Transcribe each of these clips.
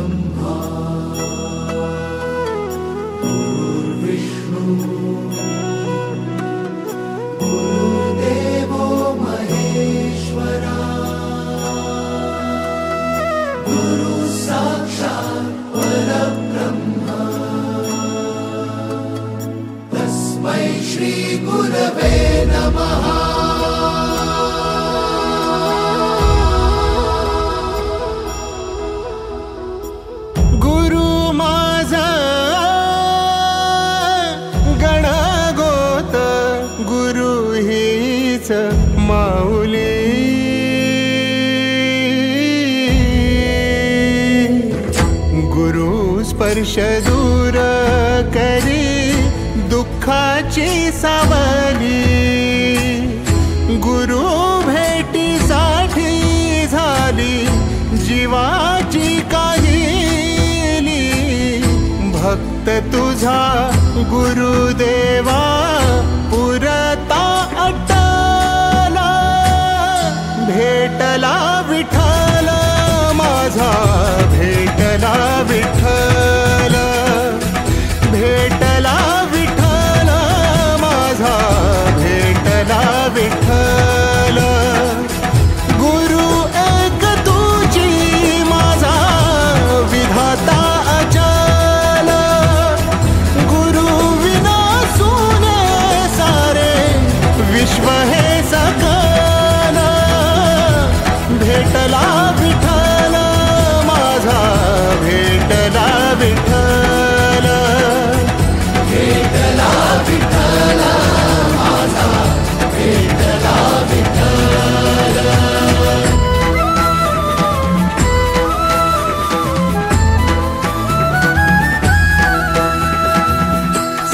ब्रह्मा गुरुर्विष्णु गुरुर्देवो महेश्वरा गुरु साक्षात् परब्रह्म तस्मै श्री गुरवे नमः। माऊली गुरु स्पर्श दूर करी दुःखाची सावली गुरु भेटीसाठी झाली जीवाची काहिली भक्त तुझा गुरुदेवा पुरता भेटला विठ्ठल माझा भेटला विठ्ठल भेटला विठ्ठल माझा भेटला विठ्ठल गुरु एक तुझी माझा विधाता अचल गुरु विना सुने सारे विश्व हे सकल भेटला विठ्ठल माझा भेटला विठ्ठल भेटला विठ्ठल माझा भेटला विठ्ठल।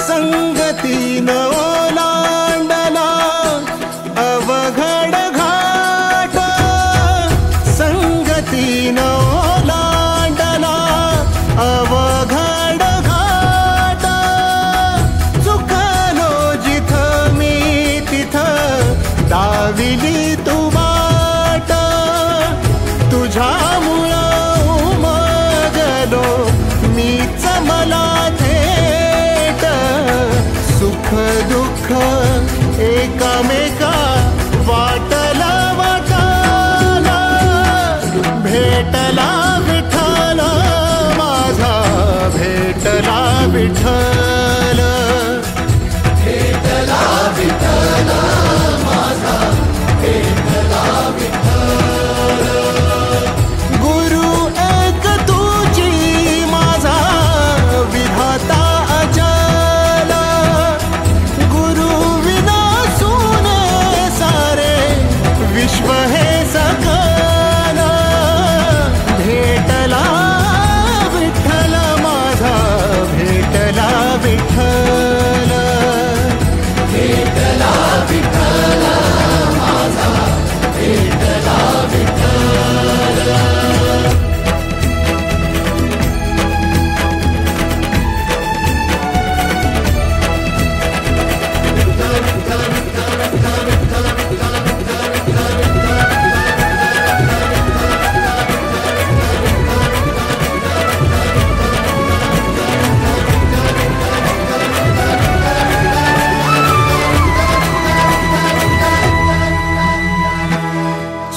संगतीन ओलांडला अवघड ओलांडला अवघड घाट चुकलो जिथ मी तिथ दाविली तू वाट तुझ्यामुळं उमगलो मीच मला थेट सुख दुःख एकामेका वाटला भेटला विठ्ठल माझा भेटला विठ्ठल भेटला विठ्ठल माझा भेटला विठ्ठल गुरु एक तुझी माझा विधाता अचल गुरु विना सुने सारे विश्व हे सकल भेटला विठ्ठल माझा भेटला विठ्ठल भेटला विठ्ठल माझा भेटला विठ्ठल।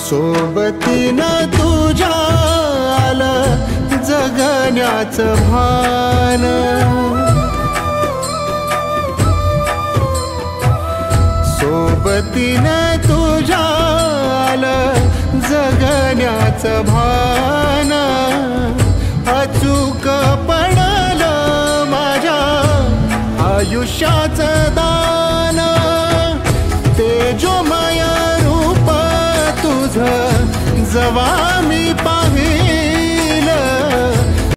सोबतीनं तुझ्या आलं जगण्याचं भान सोबतीनं तुझ्या आलं जगण्याचं भान